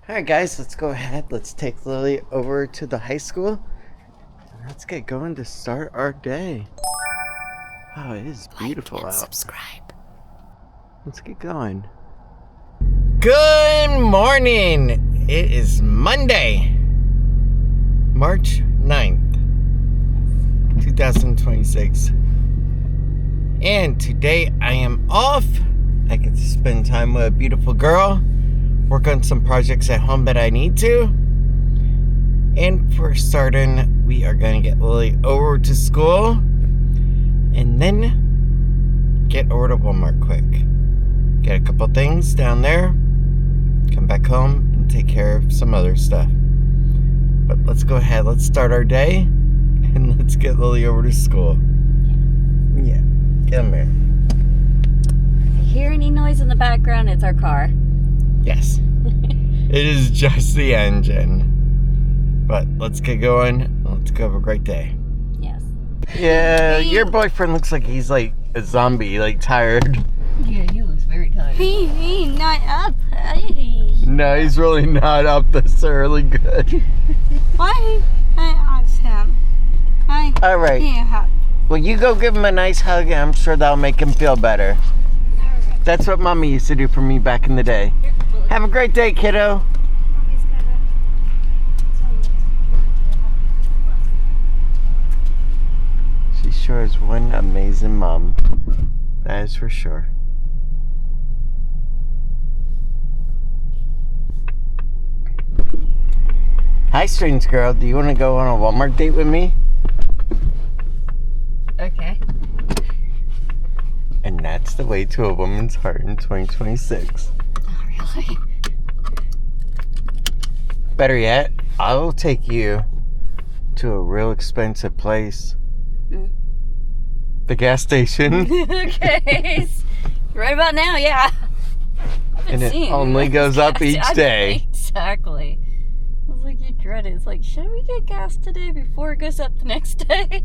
Alright guys, let's go ahead. Let's take Lily over to the high school. And let's get going to start our day. Wow, it is beautiful out. Subscribe. Let's get going. Good morning! It is Monday, March 9th, 2026. And today I am off. I get to spend time with a beautiful girl. Work on some projects at home that I need to. And for starting, we are going to get Lily over to school. And then get over to Walmart quick. Get a couple things down there. Come back home and take care of some other stuff. But let's go ahead. Let's start our day. And let's get Lily over to school. Yeah. Come here. If you hear any noise in the background, it's our car. Yes. It is just the engine. But let's get going. Let's go have a great day. Yes. Yeah, your boyfriend looks like he's like a zombie, like tired. Yeah, he looks very tired. He's not up. No, he's really not up this early. Good. Why? I asked him. All right. Yeah. Well, you go give him a nice hug, and I'm sure that'll make him feel better. That's what Mommy used to do for me back in the day. Have a great day, kiddo. She sure is one amazing mom. That is for sure. Hi, strange girl. Do you want to go on a Walmart date with me? Okay. And that's the way to a woman's heart in 2026. Oh, really? Better yet, I will take you to a real expensive place. The gas station. Okay. Right about now, yeah. And it only goes up each day. Exactly. I was like, you dread it. It's like, should we get gas today before it goes up the next day?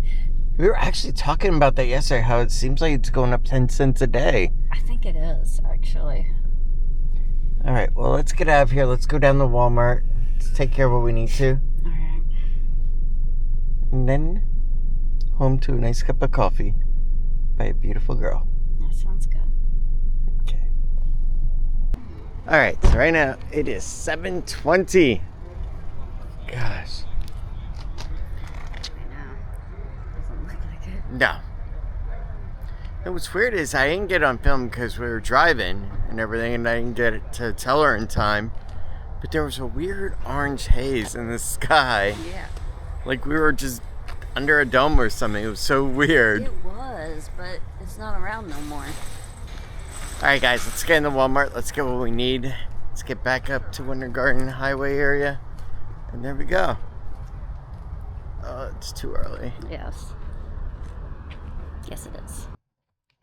We were actually talking about that yesterday, how it seems like it's going up 10 cents a day. I think it is, actually. All right, well, let's get out of here. Let's go down to Walmart. Let's take care of what we need to. All right. And then home to a nice cup of coffee by a beautiful girl. That sounds good. Okay. All right, so right now it is 7:20. Gosh. I know. Doesn't look like it. No. And what's weird is I didn't get on film because we were driving and everything, and I didn't get it to tell her in time. But there was a weird orange haze in the sky. Yeah. Like we were just under a dome or something. It was so weird. It was, but it's not around no more. Alright guys, let's get into Walmart. Let's get what we need. Let's get back up to Winter Garden Highway area. And there we go. Oh, it's too early. Yes. Yes, it is.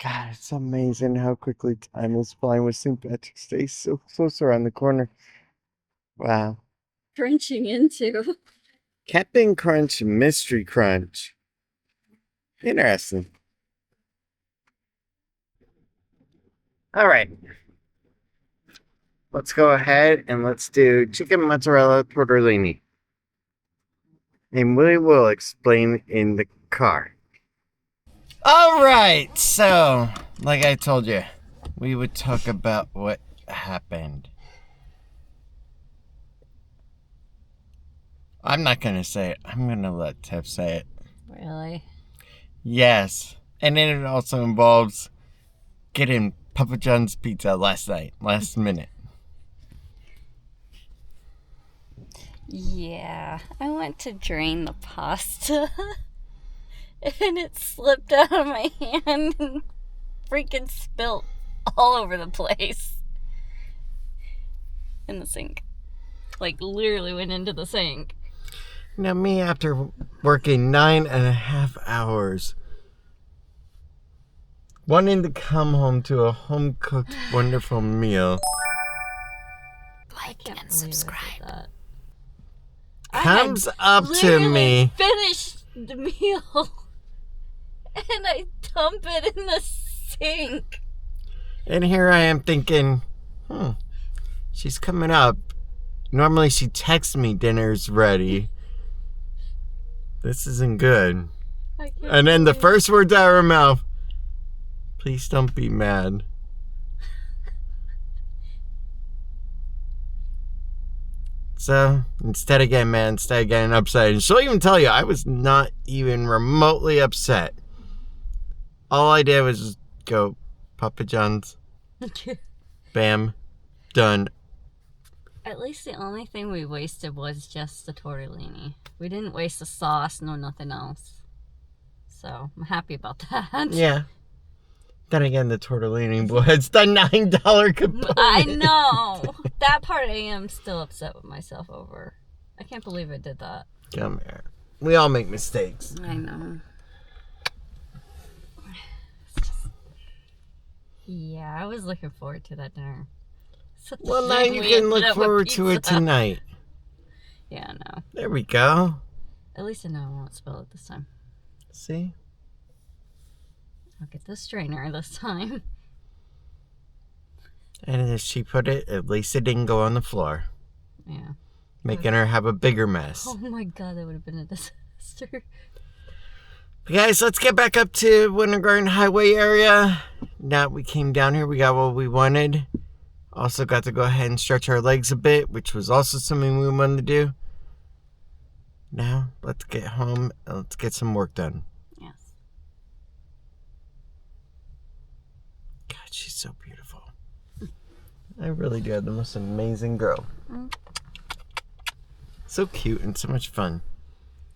God, it's amazing how quickly time is flying with St. Patrick's Day so close around the corner. Wow. Crunching into. Captain Crunch Mystery Crunch. Interesting. All right. Let's go ahead and let's do chicken mozzarella tortellini. And we will explain in the car. All right. So, like I told you, we would talk about what happened. I'm not going to say it. I'm going to let Tiff say it. Really? Yes. And then it also involves getting Papa John's pizza last minute. Yeah. I went to drain the pasta. And it slipped out of my hand and freaking spilt all over the place. In the sink. Like, literally went into the sink. Now, me, after working 9.5 hours, wanting to come home to a home-cooked, wonderful meal. Like and subscribe. Comes up to me. Finish the meal. And I dump it in the sink. And here I am thinking, she's coming up Normally she texts me dinner's ready. This isn't good. And then the first words out of her mouth, please don't be mad. So, instead of getting mad, instead of getting upset, and she'll even tell you, I was not even remotely upset. All I did was just go, Papa John's. Bam. Done. At least the only thing we wasted was just the tortellini. We didn't waste the sauce, no nothing else. So, I'm happy about that. Yeah. Then again, the tortellini was the $9 component. I know. That part I am still upset with myself over. I can't believe I did that. Come here. We all make mistakes. I know. Yeah, I was looking forward to that dinner. Well, now you can look forward to it tonight. Yeah, I know. There we go. At least I know I won't spill it this time. See? I'll get the strainer this time. And as she put it, at least it didn't go on the floor. Yeah. Making her have a bigger mess. Oh my god, that would have been a disaster. Guys, let's get back up to Winter Garden Highway area. Now we came down here, we got what we wanted. Also got to go ahead and stretch our legs a bit, which was also something we wanted to do. Now, let's get home and let's get some work done. Yes. God, she's so beautiful. I really do have the most amazing girl. So cute and so much fun.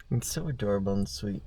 And so adorable and sweet.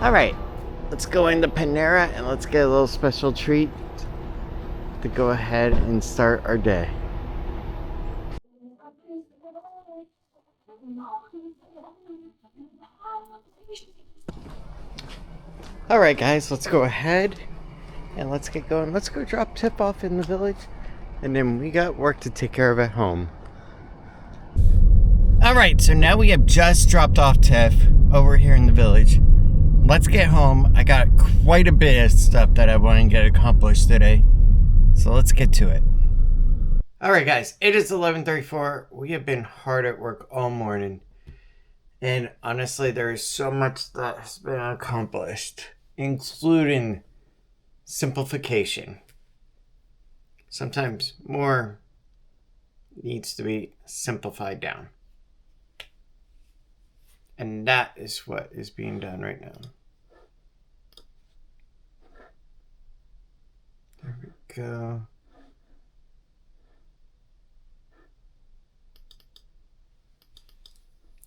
Alright, let's go into Panera and let's get a little special treat to go ahead and start our day. Alright guys, let's go ahead and let's get going. Let's go drop Tiff off in the village and then we got work to take care of at home. Alright, so now we have just dropped off Tiff over here in the village. Let's get home. I got quite a bit of stuff that I want to get accomplished today. So let's get to it. Alright guys, it is 11:34. We have been hard at work all morning. And honestly, there is so much that has been accomplished, including simplification. Sometimes more needs to be simplified down. And that is what is being done right now. There we go.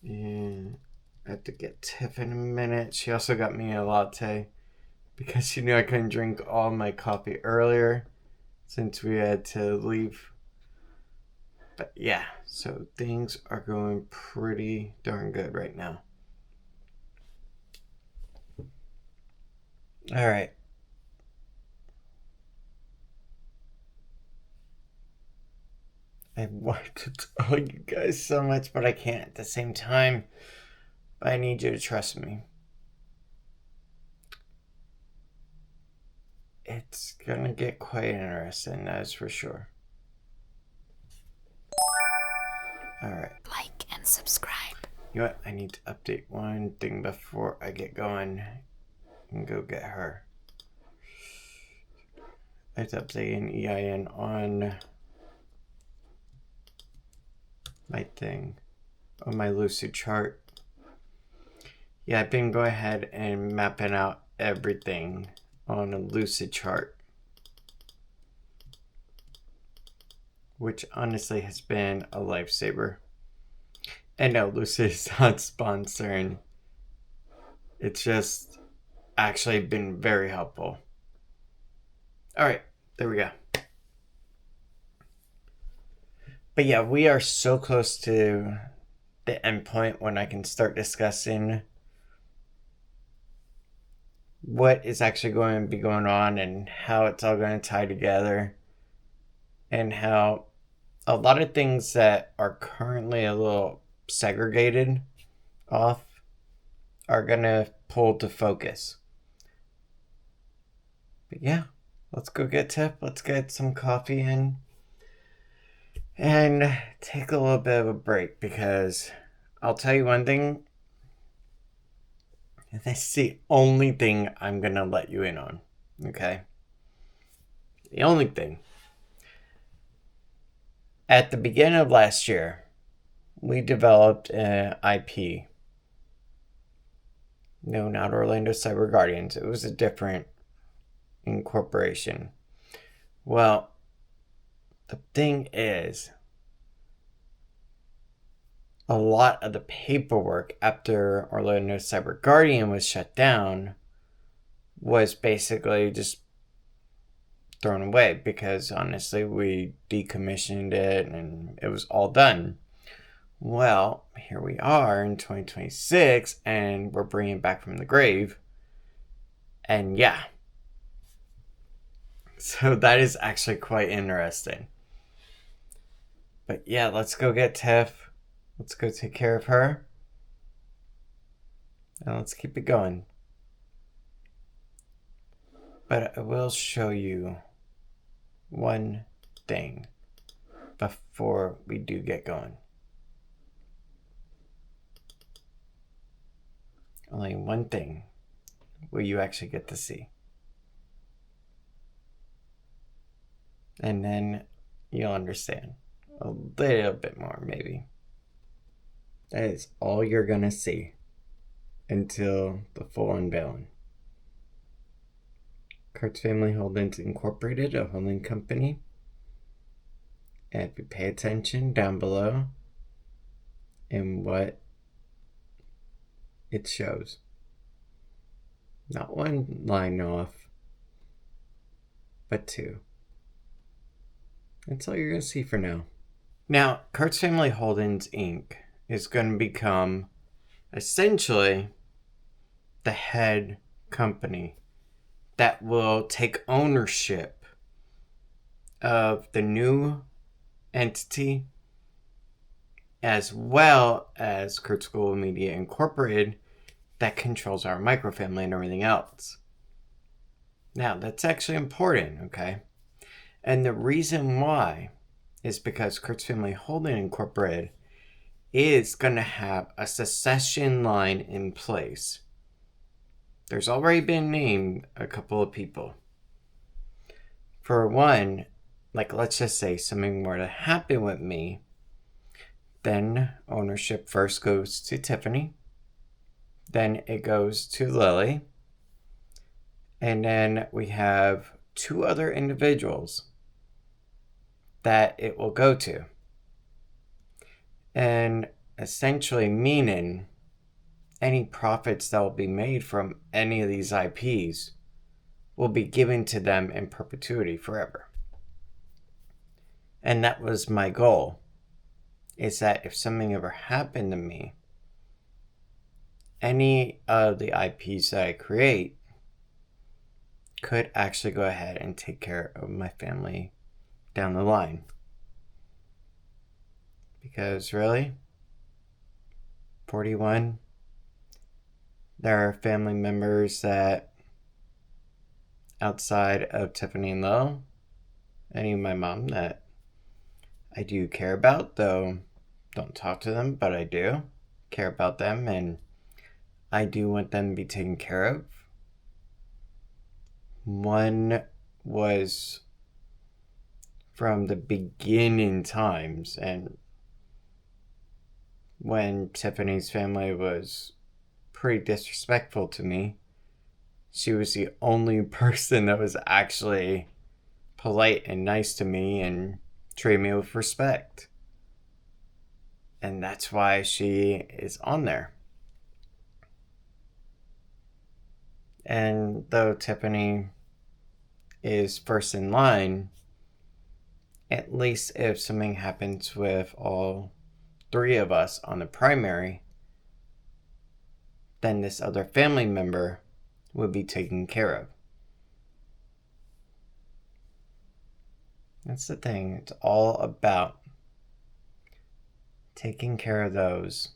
And I have to get Tiff in a minute. She also got me a latte because she knew I couldn't drink all my coffee earlier since we had to leave. But yeah, so things are going pretty darn good right now. All right. I want to tell you guys so much, but I can't at the same time. But I need you to trust me. It's gonna get quite interesting, that is for sure. Alright. Like and subscribe. You know what? I need to update one thing before I get going and go get her. I have to update an EIN on my thing, on my Lucid chart. Yeah, I've been going ahead and mapping out everything on a Lucid chart, which honestly has been a lifesaver. And no, Lucid is not sponsoring. It's just actually been very helpful. Alright, there we go. But yeah, we are so close to the end point when I can start discussing what is actually going to be going on and how it's all going to tie together, and how a lot of things that are currently a little segregated off are going to pull to focus. But yeah, let's go get Tiff. Let's get some coffee in and take a little bit of a break, because I'll tell you one thing. This is the only thing I'm going to let you in on, okay? The only thing. At the beginning of last year, we developed an IP. No, not Orlando Cyber Guardians. It was a different incorporation. Well, the thing is, a lot of the paperwork after Orlando Cyber Guardian was shut down was basically just thrown away, because honestly we decommissioned it and it was all done. Well, here we are in 2026 and we're bringing it back from the grave. And yeah. So that is actually quite interesting. But yeah, let's go get Tiff. Let's go take care of her. And let's keep it going. But I will show you one thing before we do get going. Only one thing will you actually get to see. And then you'll understand a little bit more, maybe. That is all you're gonna see until the full unveiling. Kurtz Family Holdings Incorporated, a holding company. And if you pay attention down below in what it shows, not one line off, but two. That's all you're gonna see for now. Now, Kurtz Family Holdings Inc. is going to become essentially the head company that will take ownership of the new entity, as well as Kurtz Global Media Incorporated, that controls our microfamily and everything else. Now, that's actually important, okay? And the reason why is because Kurtz Family Holding Incorporated is going to have a succession line in place. There's already been named a couple of people. For one, like let's just say something were to happen with me, then ownership first goes to Tiffany, then it goes to Lilli, and then we have two other individuals that it will go to. And essentially meaning any profits that will be made from any of these IPs will be given to them in perpetuity forever. And that was my goal, is that if something ever happened to me, any of the IPs that I create could actually go ahead and take care of my family down the line. Because really, 41, there are family members that outside of Tiffany and Lil, and even my mom, that I do care about, though don't talk to them, but I do care about them, and I do want them to be taken care of. One was from the beginning times, and when Tiffany's family was pretty disrespectful to me, she was the only person that was actually polite and nice to me and treated me with respect. And that's why she is on there. And though Tiffany is first in line, at least if something happens with all three of us on the primary, then this other family member would be taken care of. That's the thing. It's all about taking care of those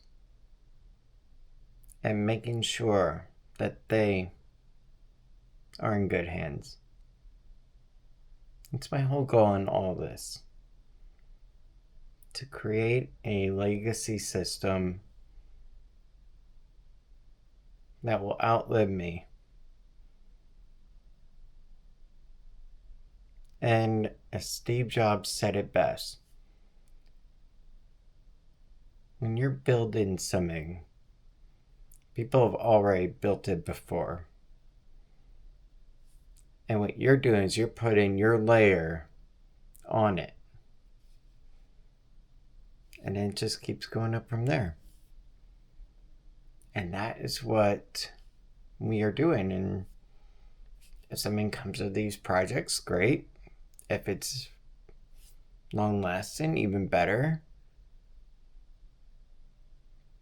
and making sure that they are in good hands. It's my whole goal in all this. To create a legacy system that will outlive me. And as Steve Jobs said it best, when you're building something, people have already built it before. And what you're doing is you're putting your layer on it. And then it just keeps going up from there. And that is what we are doing. And if something comes of these projects, great. If it's long lasting, even better.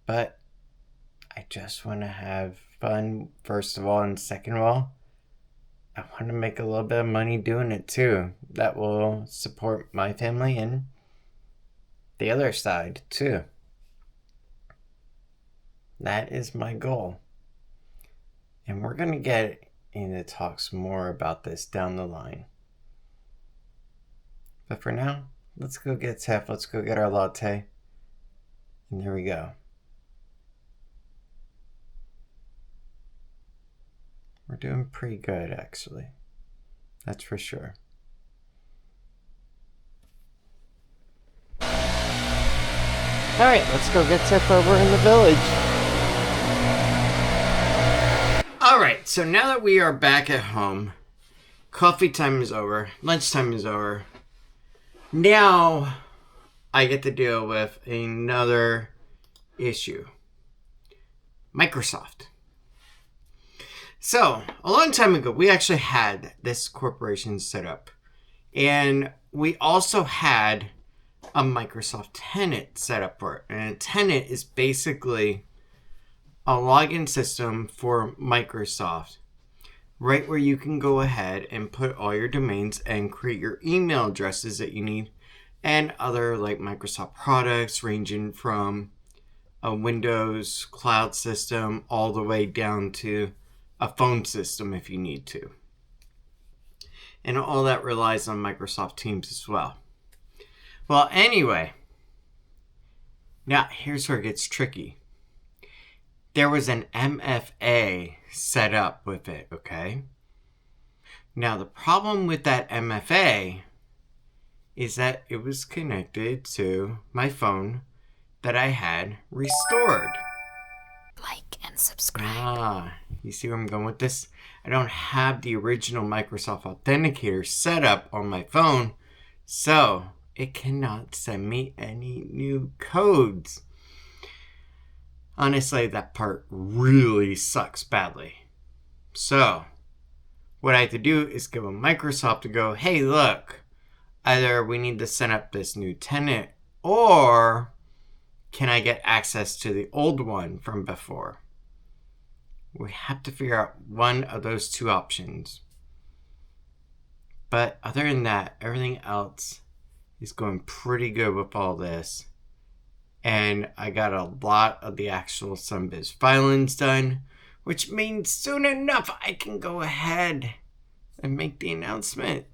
But I just want to have fun, first of all, and second of all, I want to make a little bit of money doing it too. That will support my family and the other side too. That is my goal. And we're going to get into talks more about this down the line. But for now, let's go get Tiff. Let's go get our latte. And there we go. We're doing pretty good, actually. That's for sure. Alright, let's go get Tiff over in the village. Alright, so now that we are back at home, coffee time is over, lunchtime is over. Now, I get to deal with another issue. Microsoft. So, a long time ago, we actually had this corporation set up. And we also had a Microsoft tenant set up for it. And a tenant is basically a login system for Microsoft. Right where you can go ahead and put all your domains and create your email addresses that you need. And other like Microsoft products ranging from a Windows cloud system all the way down to a phone system if you need to. And all that relies on Microsoft Teams as well. Well, anyway, now here's where it gets tricky. There was an MFA set up with it, okay? Now, the problem with that MFA is that it was connected to my phone that I had restored. Like and subscribe. You see where I'm going with this? I don't have the original Microsoft Authenticator set up on my phone, so it cannot send me any new codes. Honestly, that part really sucks badly. So, what I have to do is give a Microsoft to go, hey, look, either we need to set up this new tenant, or can I get access to the old one from before? We have to figure out one of those two options. But other than that, everything else is going pretty good with all this. And I got a lot of the actual Sunbiz filings done, which means soon enough I can go ahead and make the announcement.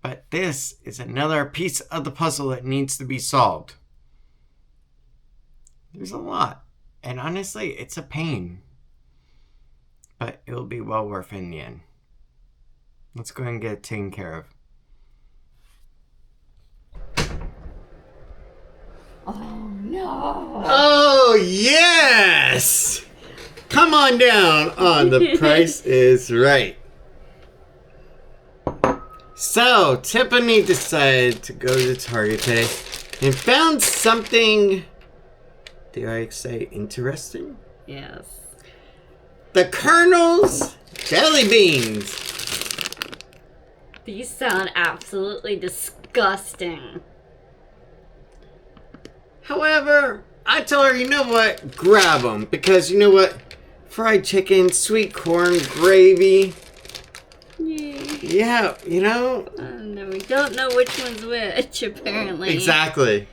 But this is another piece of the puzzle that needs to be solved. There's a lot, and honestly, it's a pain. But it'll be well worth it in the end. Let's go ahead and get it taken care of. Oh no! Oh yes! Come on down on The Price is Right. So, Tiffany decided to go to Target today and found something, dare I say, interesting? Yes. The Colonel's Jelly Beans. These sound absolutely disgusting. However, I told her, you know what? Grab them. Because you know what? Fried chicken, sweet corn, gravy. Yay. Yeah, you know? No, we don't know which one's which, apparently. Exactly.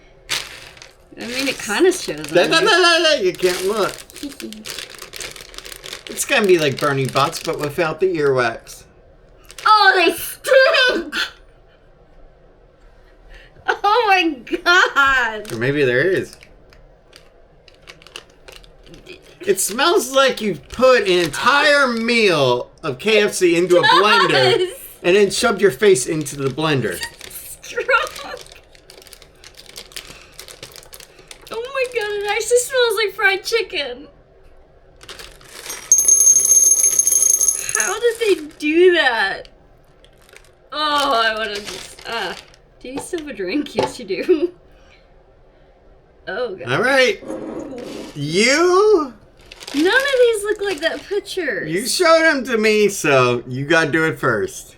I mean, it kind of shows. You can't look. It's gonna be like Bernie Bott's, but without the earwax. Oh, they stink! Oh my god! Or maybe there is. It smells like you put an entire meal of KFC into a blender and then shoved your face into the blender. Strong. Oh my god, it actually smells like fried chicken. How did they do that? Oh, I want to just, do you still have a drink? Yes, you do. Oh god. Alright. You None of these look like that picture. showed them to me, so you gotta do it first.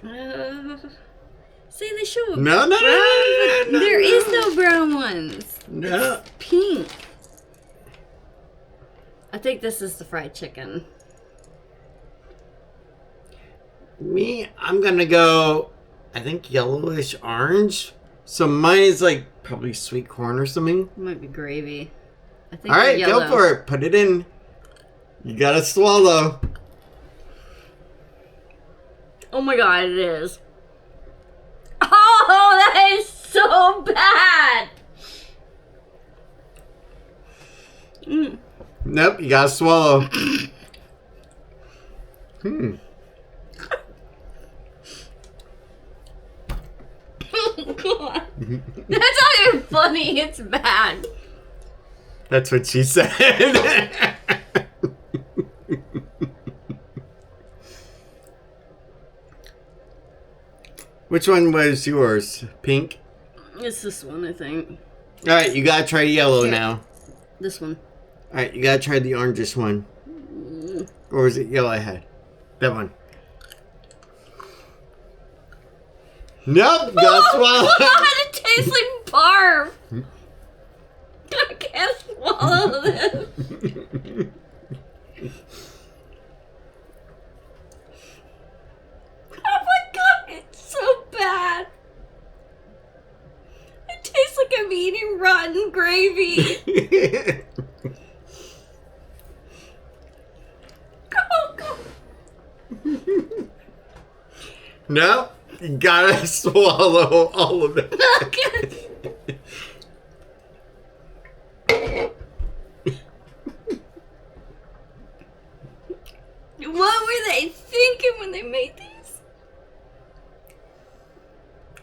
Say they show a No. There is no brown ones. No. It's pink. I think this is the fried chicken. Me, I'm gonna go, I think yellowish orange. So mine is like probably sweet corn or something. It might be gravy. I think Alright, yellow. go for it. Put it in. You gotta swallow. Oh my god, it is. Oh, that is so bad. Nope, you gotta swallow. Oh god. That's not even funny, it's bad. That's what she said. Which one was yours? Pink? It's this one, I think. Alright, you gotta try yellow Here. now. This one. Alright, you gotta try the orangish one. Or was it yellow I had? That one. Nope, gotta swallow. God, it tastes like barf. I can't swallow this. Oh my god, it's so bad. It tastes like I'm eating rotten gravy. Oh god. Nope, you gotta swallow all of it. Okay. What were they thinking when they made these?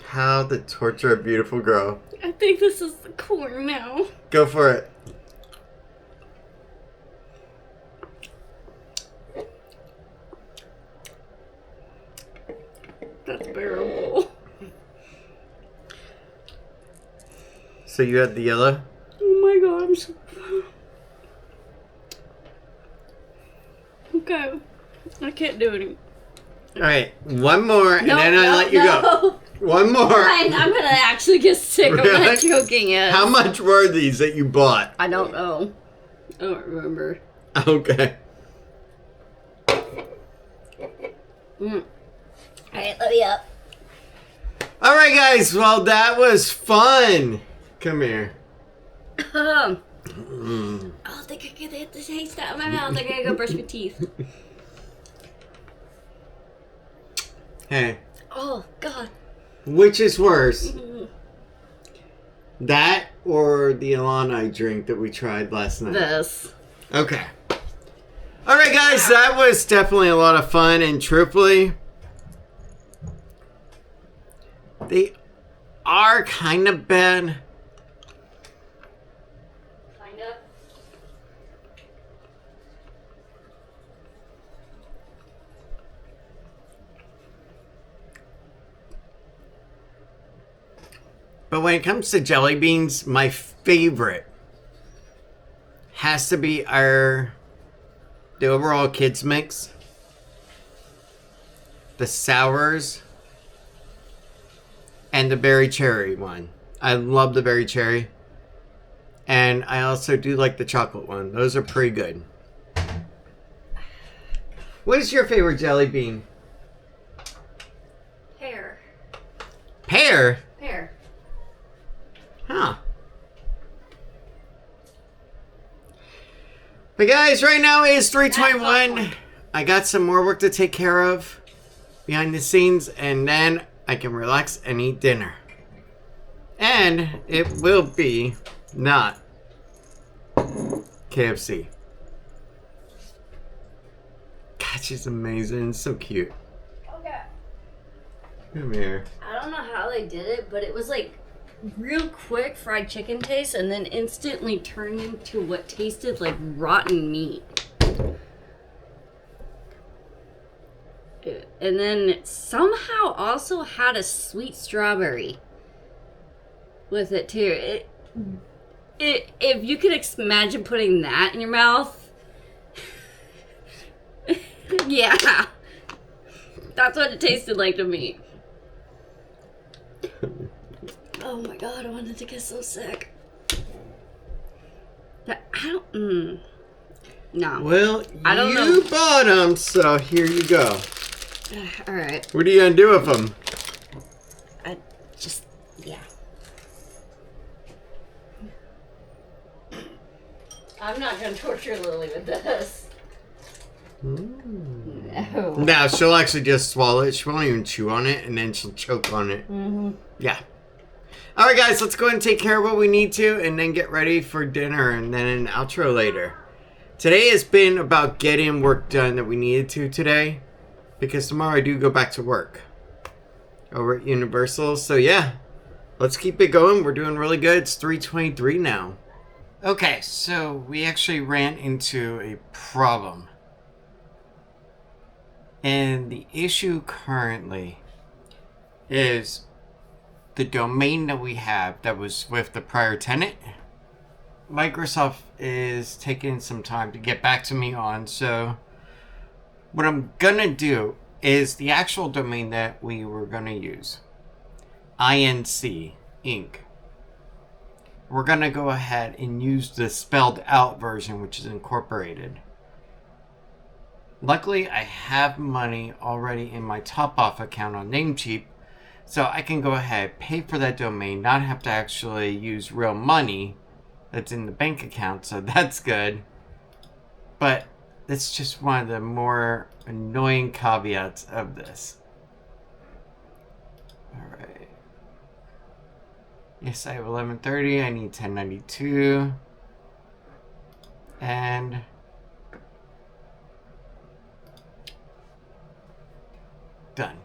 How to torture a beautiful girl. I think this is the corn now. Go for it. That's bearable. So you had the yellow? Oh my god, I'm so... Okay. I can't do it. Alright, one more and No, then I no, let you go. no. One more. Fine, I'm gonna actually get sick. I'm Really? not joking yet. How much were these that you bought? I don't know. I don't remember. Okay. Alright, let me up. Alright guys, well that was fun. Come here. Oh, they could get the taste out of my mouth. I gotta go brush my teeth. Hey. Oh, God. Which is worse? That or the Alani drink that we tried last night? This. Okay. Alright guys, that was definitely a lot of fun, and truthfully, they are kind of bad. Kind of. But when it comes to jelly beans, my favorite has to be the overall kids mix, the sours, and the berry cherry one. I love the berry cherry. And I also do like the chocolate one. Those are pretty good. What is your favorite jelly bean? Pear. Pear? Pear. Huh. But guys, right now it is 3:21. I got some more work to take care of behind the scenes, and then I can relax and eat dinner. And it will be not KFC. God, she's amazing. So cute. Okay. Come here. I don't know how they did it, but it was like real quick fried chicken taste and then instantly turned into what tasted like rotten meat. And then it somehow also had a sweet strawberry with it too. If you could imagine putting that in your mouth, yeah, that's what it tasted like to me. Oh my god, I wanted to get so sick. But I don't. No. Well, I don't you know. bought them, so here you go. All right. What are you gonna do with them? I just, yeah. I'm not gonna torture Lily with this. No. Now she'll actually just swallow it. She won't even chew on it, and then she'll choke on it. Mm-hmm. Yeah. All right, guys, let's go ahead and take care of what we need to, and then get ready for dinner, and then an outro later. Today has been about getting work done that we needed to today, because tomorrow I do go back to work over at Universal. So yeah, let's keep it going. We're doing really good. It's 3:23 now. Okay, so we actually ran into a problem. And the issue currently is the domain that we have that was with the prior tenant. Microsoft is taking some time to get back to me on, so what I'm gonna do is the actual domain that we were gonna use, INC Inc. We're gonna go ahead and use the spelled out version, which is incorporated. Luckily, I have money already in my top off account on Namecheap, so I can go ahead, pay for that domain, not have to actually use real money that's in the bank account, so that's good. But that's just one of the more annoying caveats of this. Alright. Yes, I have 1130. I need 1092. And done.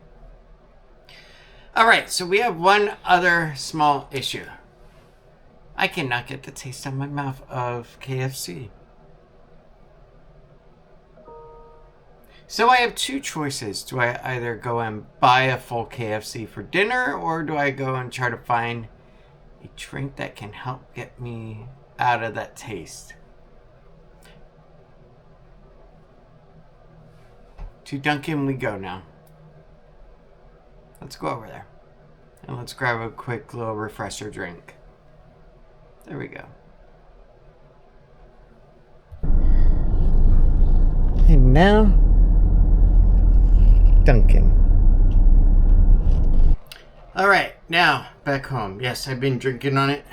Alright, so we have one other small issue. I cannot get the taste out of my mouth of KFC. So I have two choices. Do I either go and buy a full KFC for dinner, or do I go and try to find a drink that can help get me out of that taste? To Dunkin' we go now. Let's go over there. And let's grab a quick little refresher drink. There we go. And now, Dunkin'. Alright, now, back home. Yes, I've been drinking on it.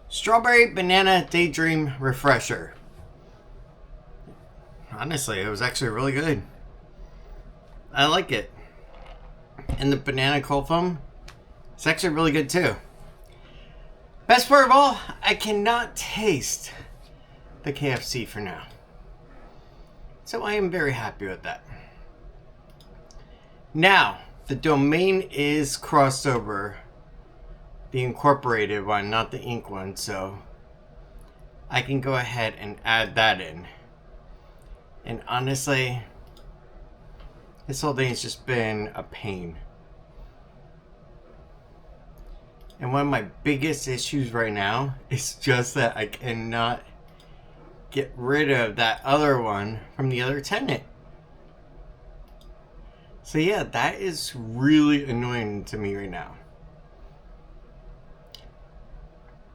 Strawberry Banana Daydream Refresher. Honestly, it was actually really good. I like it. And the banana cold foam, it's actually really good too. Best part of all, I cannot taste the KFC for now. So I am very happy with that. Now, the domain is crossed over. The incorporated one, not the ink one, so I can go ahead and add that in. And honestly, this whole thing has just been a pain. And one of my biggest issues right now is just that I cannot get rid of that other one from the other tenant. So yeah, that is really annoying to me right now.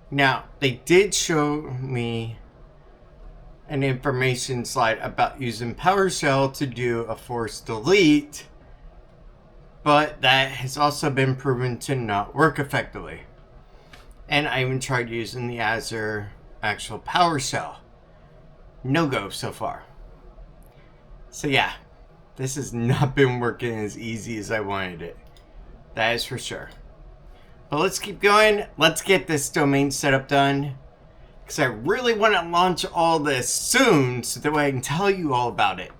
Now, they did show me an information slide about using PowerShell to do a force delete, but that has also been proven to not work effectively. And I even tried using the Azure actual PowerShell. No go so far. So yeah, this has not been working as easy as I wanted it. That is for sure. But let's keep going. Let's get this domain setup done, because I really want to launch all this soon so that way I can tell you all about it.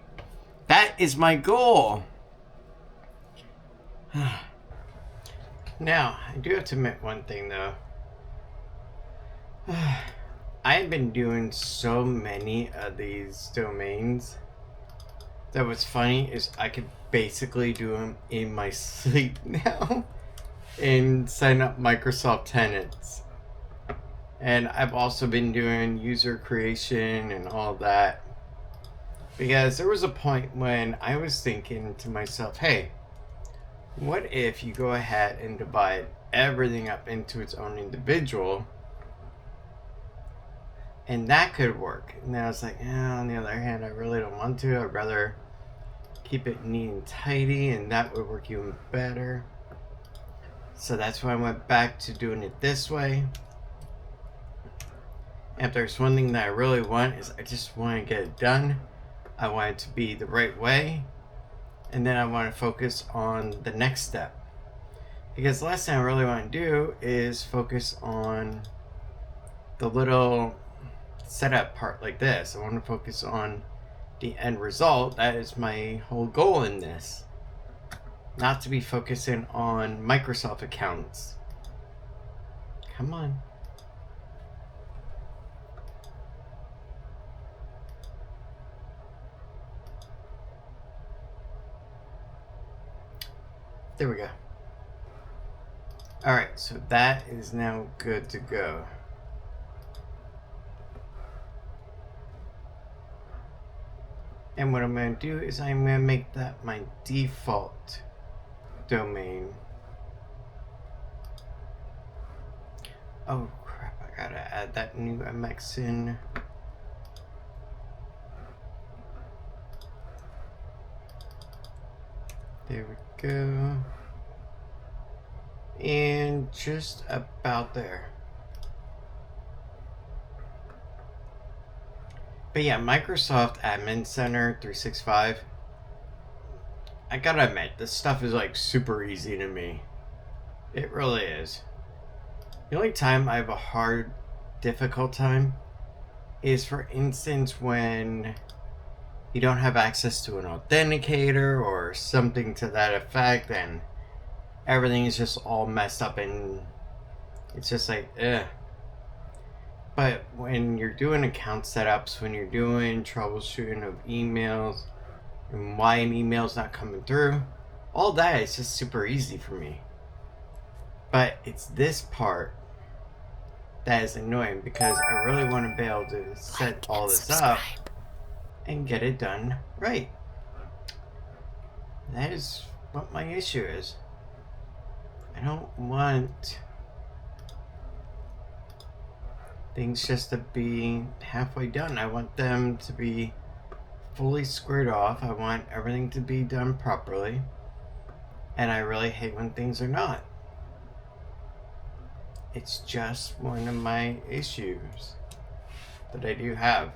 That is my goal. Now, I do have to admit one thing though. I have been doing so many of these domains that what's funny is I could basically do them in my sleep now and sign up Microsoft tenants. And I've also been doing user creation and all that, because there was a point when I was thinking to myself, hey, what if you go ahead and divide everything up into its own individual, and that could work. And then I was like, on the other hand, I really don't want to. I'd rather keep it neat and tidy, and that would work even better. So that's why I went back to doing it this way. If there's one thing that I really want, is I just want to get it done. I want it to be the right way, and then I want to focus on the next step. Because the last thing I really want to do is focus on the little setup part like this. I want to focus on the end result. That is my whole goal in this. Not to be focusing on Microsoft accounts. Come on. There we go. Alright, so that is now good to go. And what I'm going to do is I'm going to make that my default domain. Oh crap, I gotta add that new MX in. There we go. And just about there. But yeah, Microsoft Admin Center 365. I gotta admit, this stuff is like super easy to me. It really is. The only time I have a difficult time is, for instance, when you don't have access to an authenticator or something to that effect, and everything is just all messed up and it's just like, ugh. But when you're doing account setups, when you're doing troubleshooting of emails and why an email's not coming through, all that is just super easy for me. But it's this part that is annoying, because I really want to be able to set all this up and get it done right. That is what my issue is. I don't want things just to be halfway done. I want them to be fully squared off. I want everything to be done properly. And I really hate when things are not. It's just one of my issues that I do have.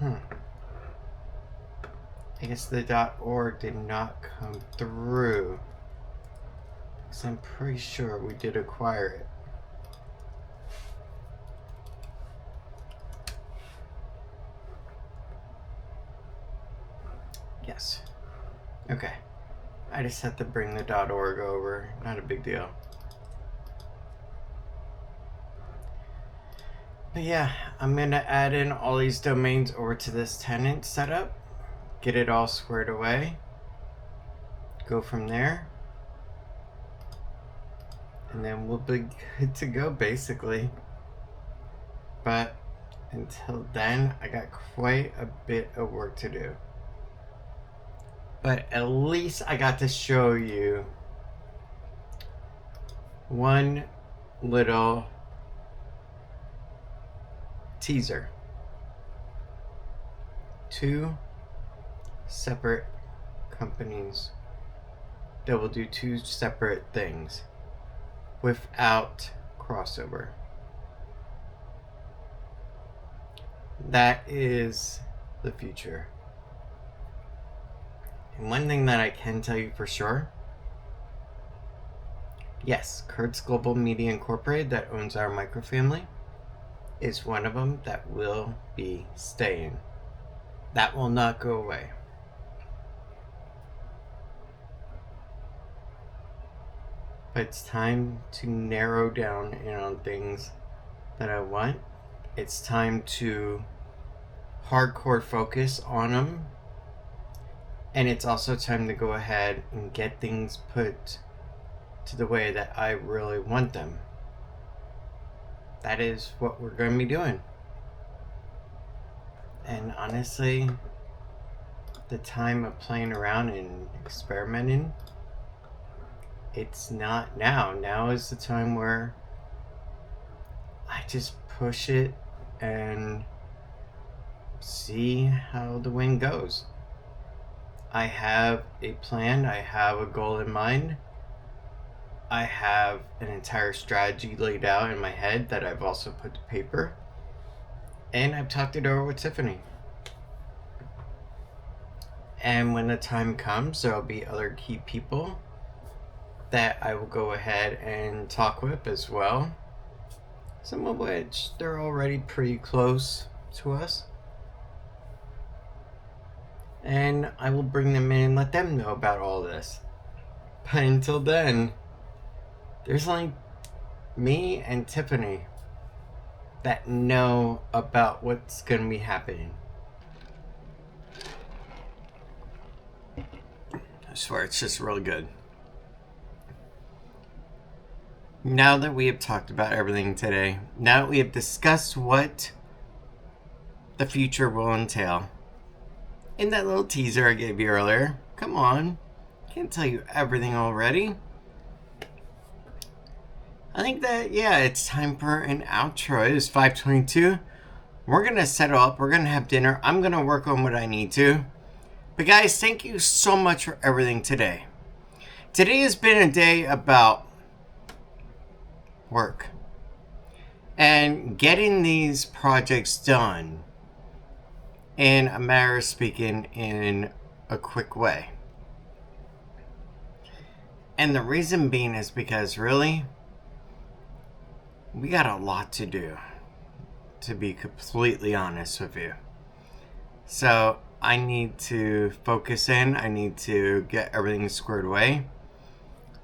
I guess the .org did not come through. Because I'm pretty sure we did acquire it. Yes. Okay. I just had to bring the .org over. Not a big deal. But yeah, I'm going to add in all these domains over to this tenant setup. Get it all squared away. Go from there. And then we'll be good to go, basically. But until then, I got quite a bit of work to do. But at least I got to show you one little teaser. 2 separate companies that will do 2 separate things without crossover. That is the future. And one thing that I can tell you for sure, yes, Kurtz Global Media Incorporated, that owns our microfamily, is one of them that will be staying. That will not go away. But it's time to narrow down in on things that I want. It's time to hardcore focus on them. And it's also time to go ahead and get things put to the way that I really want them. That is what we're going to be doing. And honestly, the time of playing around and experimenting, it's not now. Now is the time where I just push it and see how the wind goes. I have a plan. I have a goal in mind. I have an entire strategy laid out in my head that I've also put to paper. And I've talked it over with Tiffany. And when the time comes, there'll be other key people that I will go ahead and talk with as well. Some of which they're already pretty close to us. And I will bring them in and let them know about all this. But until then, there's only me and Tiffany that know about what's going to be happening. I swear, it's just really good. Now that we have talked about everything today, now that we have discussed what the future will entail, in that little teaser I gave you earlier, come on, can't tell you everything already. I think that, yeah, it's time for an outro. It is 5:22. We're going to settle up. We're going to have dinner. I'm going to work on what I need to. But guys, thank you so much for everything today. Today has been a day about work and getting these projects done in a matter of speaking in a quick way. And the reason being is because really, we got a lot to do, to be completely honest with you. So I need to focus in. I need to get everything squared away.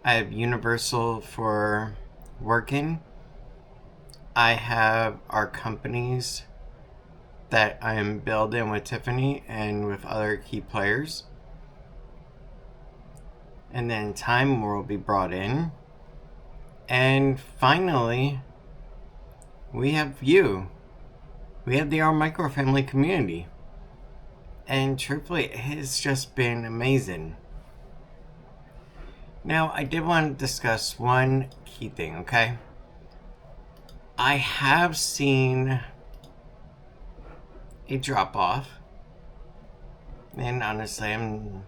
I have Universal for working. I have our companies that I am building with Tiffany and with other key players. And then time will be brought in. And finally, we have you. We have the Our Micro Family community. And truthfully, it has just been amazing. Now, I did want to discuss one key thing, okay? I have seen a drop-off. And honestly, I'm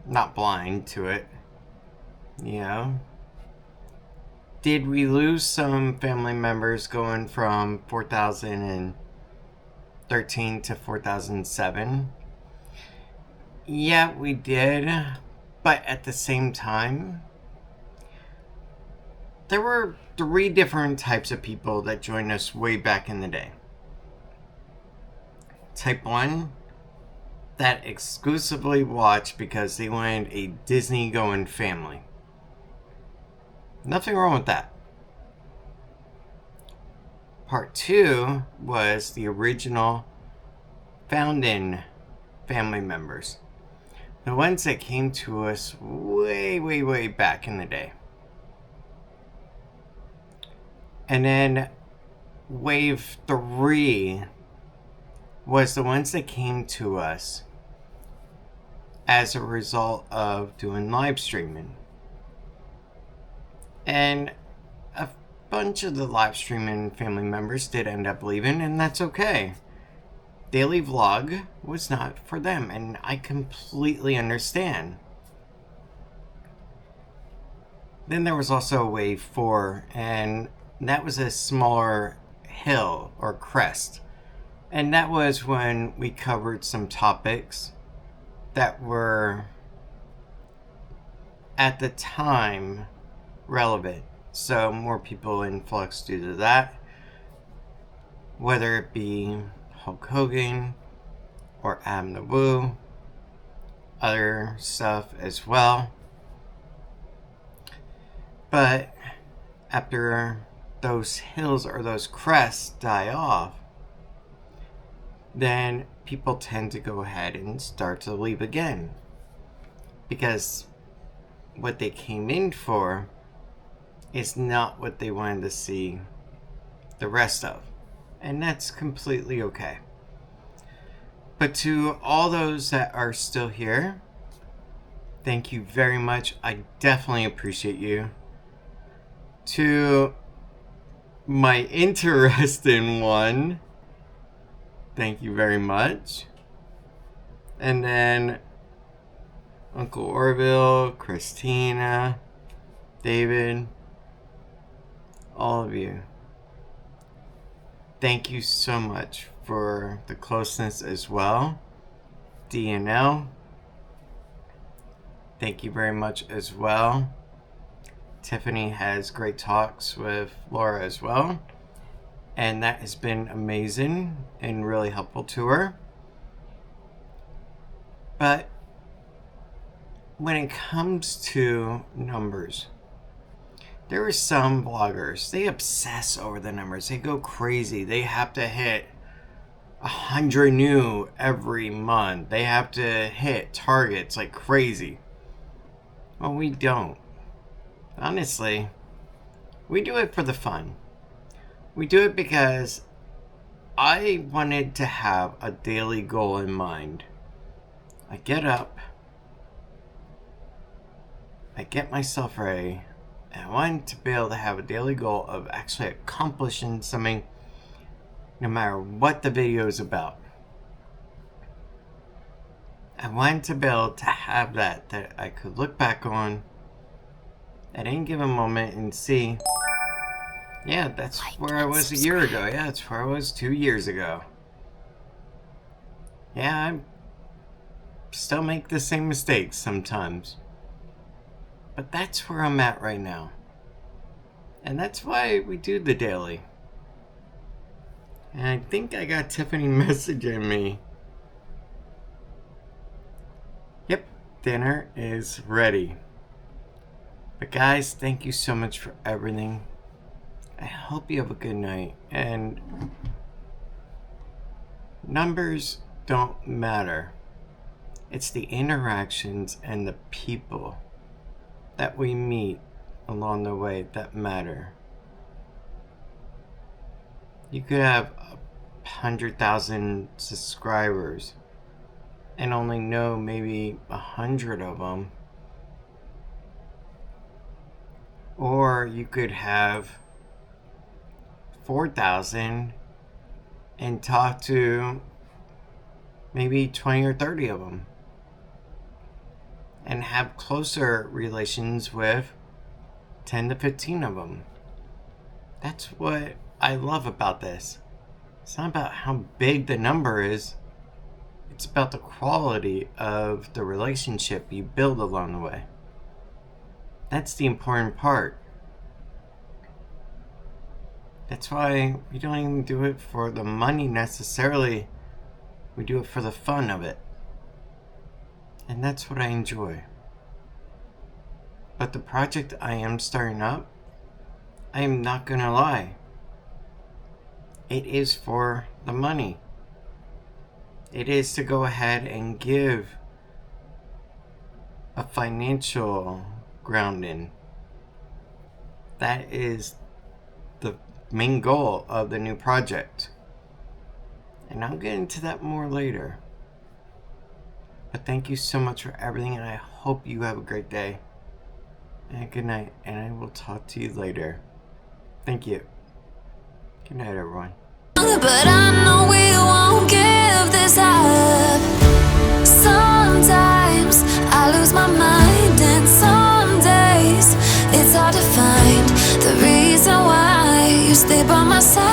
not blind to it. You know? Did we lose some family members going from 4013 to 4007? Yeah, we did. But at the same time, there were 3 different types of people that joined us way back in the day. Type 1, that exclusively watched because they wanted a Disney-going family. Nothing wrong with that. Part 2 was the original founding family members. The ones that came to us way back in the day. And then wave 3 was the ones that came to us as a result of doing live streaming. And a bunch of the live streaming family members did end up leaving, and that's okay. Daily vlog was not for them, and I completely understand. Then there was also wave 4, and that was a smaller hill or crest. And that was when we covered some topics that were, at the time, relevant. So more people in flux due to that. Whether it be Hulk Hogan or Adam the Woo. Other stuff as well. But after those hills or those crests die off, then people tend to go ahead and start to leave again. Because what they came in for is not what they wanted to see the rest of. And that's completely okay. But to all those that are still here, thank you very much. I definitely appreciate you. To my interesting one, thank you very much. And then Uncle Orville, Christina, David, all of you. Thank you so much for the closeness as well. DNL, thank you very much as well. Tiffany has great talks with Laura as well. And that has been amazing and really helpful to her. But when it comes to numbers, there are some bloggers, they obsess over the numbers. They go crazy. They have to hit 100 new every month. They have to hit targets like crazy. Well, we don't. Honestly, we do it for the fun. We do it because I wanted to have a daily goal in mind. I get up, I get myself ready, and I wanted to be able to have a daily goal of actually accomplishing something no matter what the video is about. I wanted to be able to have that I could look back on at any given moment and see, yeah, that's where I was a year ago. Yeah, that's where I was 2 years ago. Yeah, I still make the same mistakes sometimes. But that's where I'm at right now. And that's why we do the daily. And I think I got Tiffany messaging me. Yep, dinner is ready. But guys, thank you so much for everything. I hope you have a good night. And numbers don't matter. It's the interactions and the people that we meet along the way that matter. You could have 100,000 subscribers and only know maybe 100 of them. Or you could have 4,000 and talk to maybe 20 or 30 of them. And and have closer relations with 10 to 15 of them. That's what I love about this. It's not about how big the number is. It's about the quality of the relationship you build along the way. That's the important part. That's why we don't even do it for the money necessarily. We do it for the fun of it. And that's what I enjoy. But the project I am starting up, I am not gonna lie. It is for the money. It is to go ahead and give a financial grounding. That is the main goal of the new project. And I'll get into that more later. But thank you so much for everything, and I hope you have a great day. And good night, and I will talk to you later. Thank you. Good night, everyone. But I know we won't give this up. Sometimes I lose my mind, and some days it's hard to find the reason why you stay by my side.